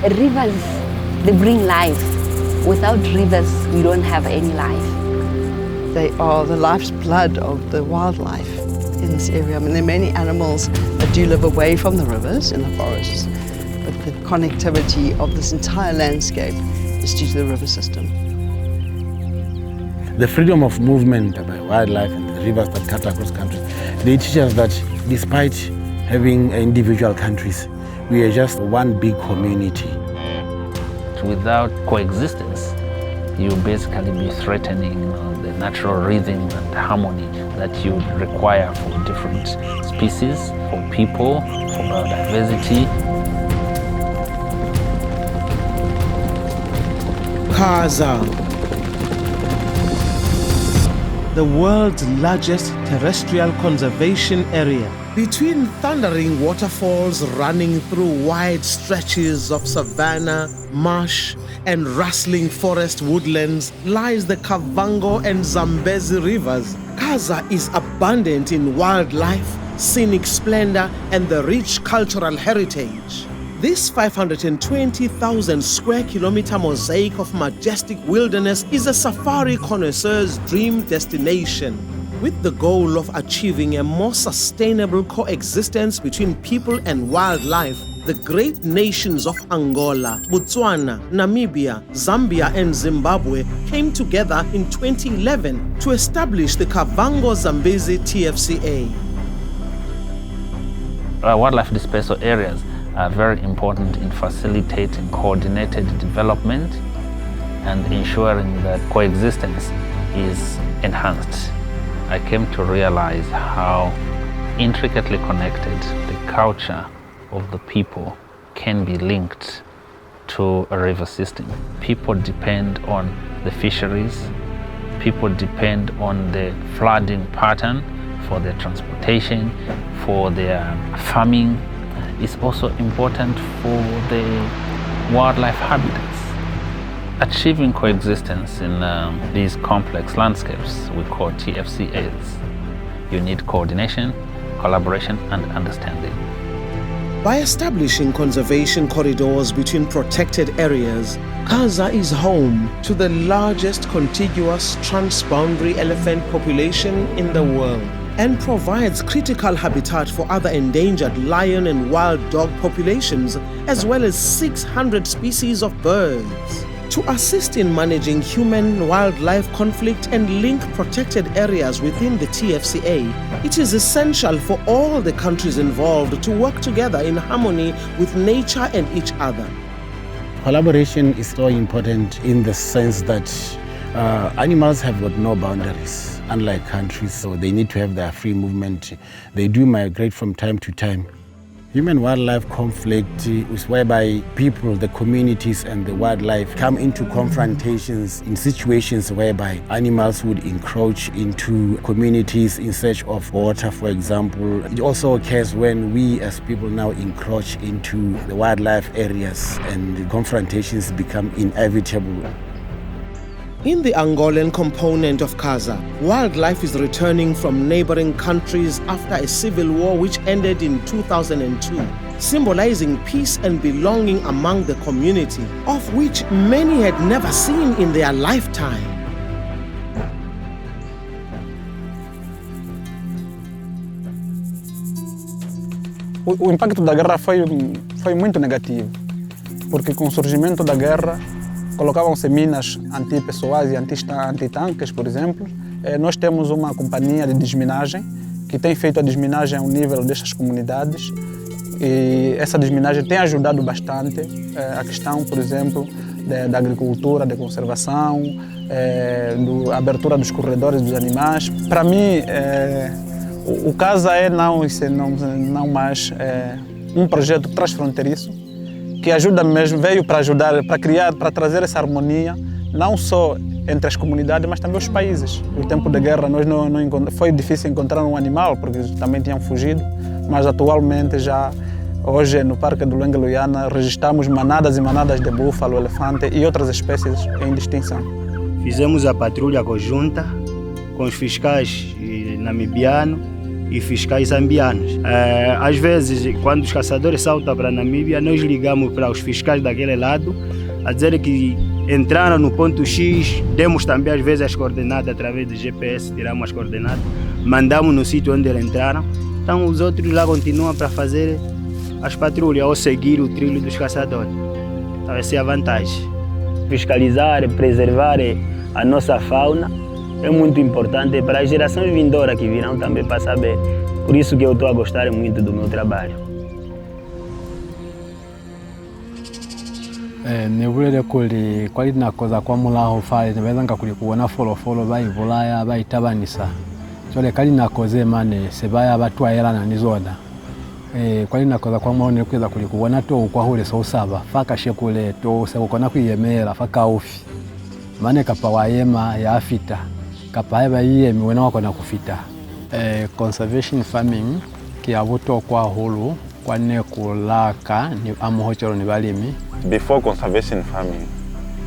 Rivers, they bring life. Without rivers, we don't have any life. They are the life's blood of the wildlife in this area. I mean, there are many animals that do live away from the rivers in the forests, but the connectivity of this entire landscape is due to the river system. The freedom of movement by wildlife and the rivers that cut across countries, they teach us that despite having individual countries, we are just one big community. Without coexistence, you basically be threatening the natural rhythm and harmony that you require for different species, for people, for biodiversity. Kaza, the world's largest terrestrial conservation area. Between thundering waterfalls running through wide stretches of savanna, marsh, and rustling forest woodlands lies the Kavango and Zambezi rivers. Kaza is abundant in wildlife, scenic splendor, and the rich cultural heritage. This 520,000 square kilometer mosaic of majestic wilderness is a safari connoisseur's dream destination, with the goal of achieving a more sustainable coexistence between people and wildlife. The great nations of Angola, Botswana, Namibia, Zambia, and Zimbabwe came together in 2011 to establish the Okavango Zambezi Tfca. Wildlife dispersal areas are very important in facilitating coordinated development and ensuring that coexistence is enhanced. I came to realize how intricately connected the culture of the people can be linked to a river system. People depend on the fisheries, people depend on the flooding pattern for their transportation, for their farming. It's also important for the wildlife habitats. Achieving coexistence in these complex landscapes we call TFCAs. You need coordination, collaboration, and understanding. By establishing conservation corridors between protected areas, Kaza is home to the largest contiguous transboundary elephant population in the world and provides critical habitat for other endangered lion and wild dog populations, as well as 600 species of birds. To assist in managing human-wildlife conflict and link protected areas within the TFCA, it is essential for all the countries involved to work together in harmony with nature and each other. Collaboration is so important in the sense that animals have got no boundaries, unlike countries, so they need to have their free movement. They do migrate from time to time. Human-wildlife conflict is whereby people, the communities and the wildlife come into confrontations in situations whereby animals would encroach into communities in search of water, for example. It also occurs when we as people now encroach into the wildlife areas and the confrontations become inevitable. In the Angolan component of Kaza, wildlife is returning from neighboring countries after a civil war which ended in 2002, symbolizing peace and belonging among the community, of which many had never seen in their lifetime. O impacto da guerra foi muito negativo, porque com o surgimento da guerra colocavam-se minas antipessoais e antitanques, por exemplo. Nós temos uma companhia de desminagem que tem feito a desminagem ao nível destas comunidades e essa desminagem tem ajudado bastante a questão, por exemplo, da agricultura, da conservação, da abertura dos corredores dos animais. Para mim, o Kaza é não mais um projeto transfronteiriço que ajuda mesmo, veio para ajudar, para criar, para trazer essa harmonia, não só entre as comunidades, mas também os países. No tempo da guerra foi difícil encontrar um animal, porque também tinham fugido, mas atualmente hoje no Parque do Lengue-Luiana registramos manadas e manadas de búfalo, elefante e outras espécies em distinção. Fizemos a patrulha conjunta com os fiscais namibianos e fiscais zambianos. Às vezes, quando os caçadores saltam para a Namíbia, nós ligamos para os fiscais daquele lado a dizer que entraram no ponto X, demos também às vezes as coordenadas através do GPS, tiramos as coordenadas, mandamos no sítio onde eles entraram. Então os outros lá continuam para fazer as patrulhas ou seguir o trilho dos caçadores. Então essa é a vantagem. Fiscalizar, preservar a nossa fauna é muito importante para as gerações vindouras que virão também para saber. Por isso que eu estou a gostar muito do meu trabalho. Nebulele kuli kwali nakoza kwa mulaho fale nebezanga kuli kuona folofolo bayivulaya bayitabanisa chole kali nakoze mane sebaya batwayelana nizoda kwali nakoza kwa mwaone kweza kuli kuona to kwa hule so usaba faka shekule to sekona kwiyemera faka ufi mane kapa wayema ya afita kapa heba yiyemi wena wako na kufita conservation farming kiabuto kwa hulu kwane kulaka ni amuhochoro ni balimi. Before conservation farming,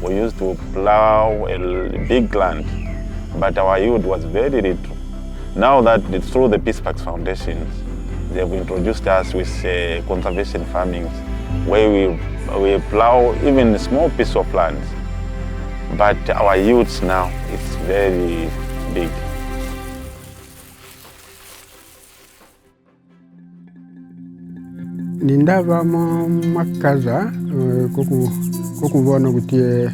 we used to plow a big land, but our yield was very little. Now that through the Peace Parks Foundations, they have introduced us with conservation farming, where we plow even a small piece of land, but our yields now is very big. Nindaba makaza kokubona kuti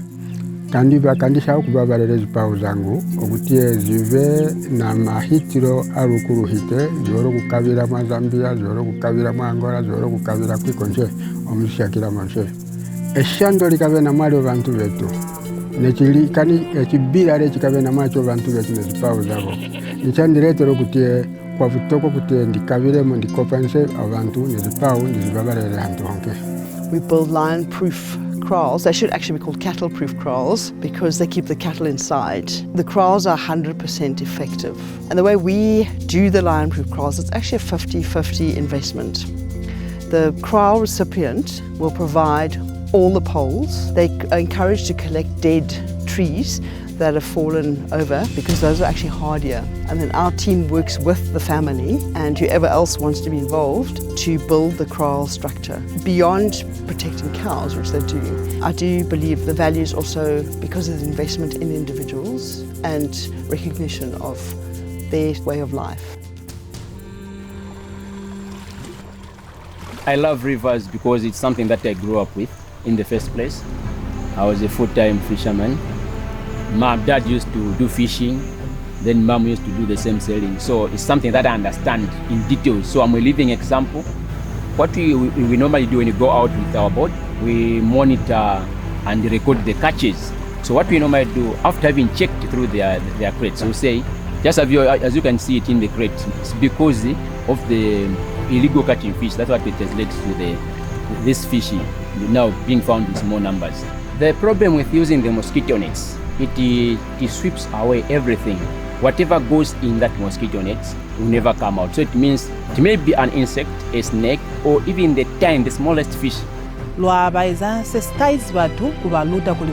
kandisha kubabalele zipawu zangu okuti zive na mahitiro arukuruhite zoro kukabira mwa Zambia, zoro kukabira mwa Angola, zoro kukabira kwikonje omushakira manje eshando likabe na mali abantu betu nekili kani ekibira le kikabe na macho abantu betu ne zipawu zabo nichandiretero kuti kwa vitoko kuti ndikabire mu ndikopanse abantu ne zipawu ndizibabalele hantu honke. We build lion-proof kraals. They should actually be called cattle-proof kraals because they keep the cattle inside. The kraals are 100% effective. And the way we do the lion-proof kraals, it's actually a 50-50 investment. The kraal recipient will provide all the poles. They are encouraged to collect dead trees that have fallen over because those are actually hardier. And then our team works with the family and whoever else wants to be involved to build the kraal structure. Beyond protecting cows, which they do, I do believe the value is also because of the investment in individuals and recognition of their way of life. I love rivers because it's something that I grew up with in the first place. I was a full-time fisherman. My dad used to do fishing, then mom used to do the same sailing. So it's something that I understand in detail. So I'm a living example. What we normally do when we go out with our boat, we monitor and record the catches. So what we normally do, after having checked through their crates, we say, just as you can see it in the crate, it's because of the illegal catching fish. That's what it translates to this fish now being found in small numbers. The problem with using the mosquito nets, it sweeps away everything. Whatever goes in that mosquito net will never come out. So it means it may be an insect, a snake, or even the smallest fish. Lwabaiza sensitize batu kubaluta kuli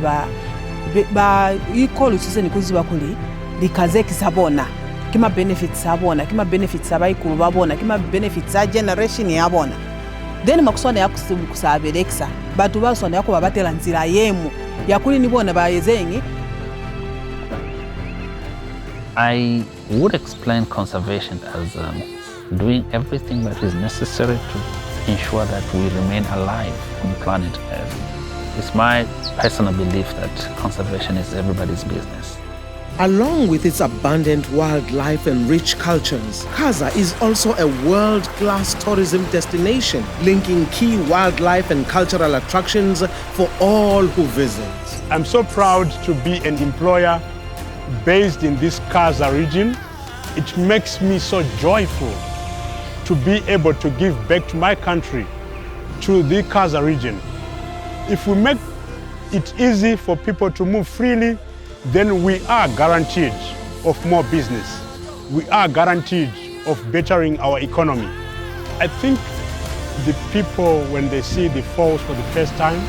ba ikolo suseni kuziba kuli likazeki sabona kima benefits sabona kima benefits abayikulu babona kima benefits a generation yabona then makusona yakusabeleksa batu basona yako babatela nzira yemu yakuli nibona bayezengi. I would explain conservation as doing everything that is necessary to ensure that we remain alive on planet Earth. It's my personal belief that conservation is everybody's business. Along with its abundant wildlife and rich cultures, Kaza is also a world-class tourism destination, linking key wildlife and cultural attractions for all who visit. I'm so proud to be an employer based in this Kaza region. It makes me so joyful to be able to give back to my country, to the Kaza region. If we make it easy for people to move freely, then we are guaranteed of more business. We are guaranteed of bettering our economy. I think the people, when they see the falls for the first time,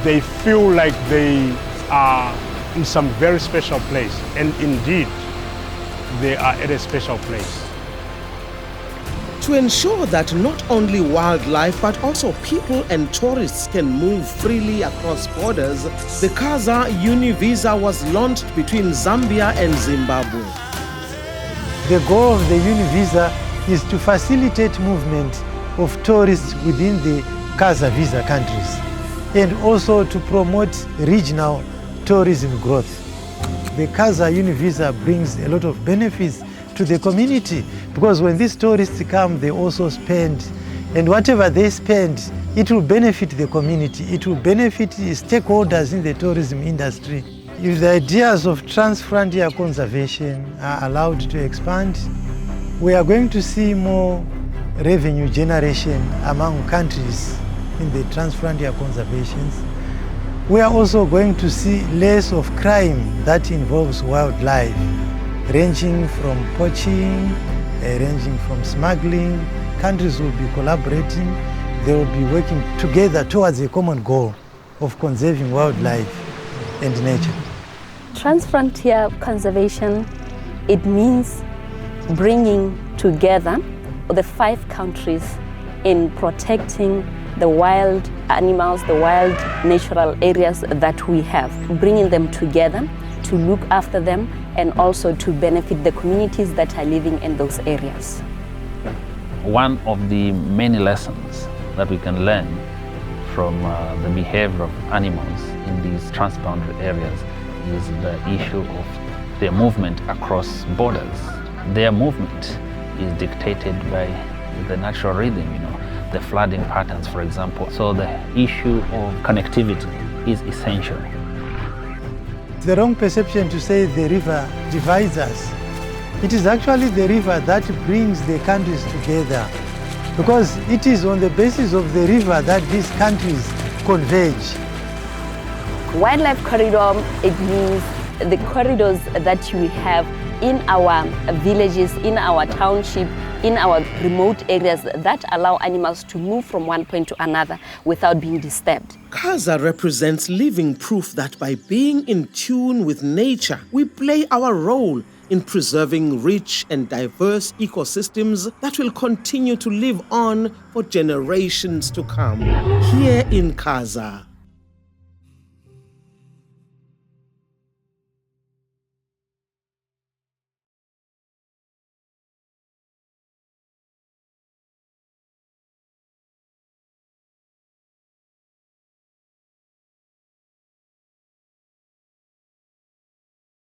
they feel like they are in some very special place. And indeed, they are at a special place. To ensure that not only wildlife but also people and tourists can move freely across borders, the Kaza Univisa was launched between Zambia and Zimbabwe. The goal of the Univisa is to facilitate movement of tourists within the Kaza visa countries and also to promote regional tourism growth. The Kaza Univisa brings a lot of benefits to the community because when these tourists come, they also spend, and whatever they spend, it will benefit the community, it will benefit the stakeholders in the tourism industry. If the ideas of Transfrontier conservation are allowed to expand, we are going to see more revenue generation among countries in the Transfrontier conservations. We are also going to see less of crime that involves wildlife, ranging from poaching, ranging from smuggling. Countries will be collaborating, they will be working together towards a common goal of conserving wildlife and nature. Transfrontier conservation, it means bringing together the 5 countries in protecting the wild animals, the wild natural areas that we have, bringing them together to look after them and also to benefit the communities that are living in those areas. One of the many lessons that we can learn from the behavior of animals in these transboundary areas is the issue of their movement across borders. Their movement is dictated by the natural rhythm, the flooding patterns, for example. So the issue of connectivity is essential. It's the wrong perception to say the river divides us. It is actually the river that brings the countries together, because it is on the basis of the river that these countries converge. Wildlife corridor, it means the corridors that we have in our villages, in our township, in our remote areas that allow animals to move from one point to another without being disturbed. Kaza represents living proof that by being in tune with nature, we play our role in preserving rich and diverse ecosystems that will continue to live on for generations to come here in Kaza.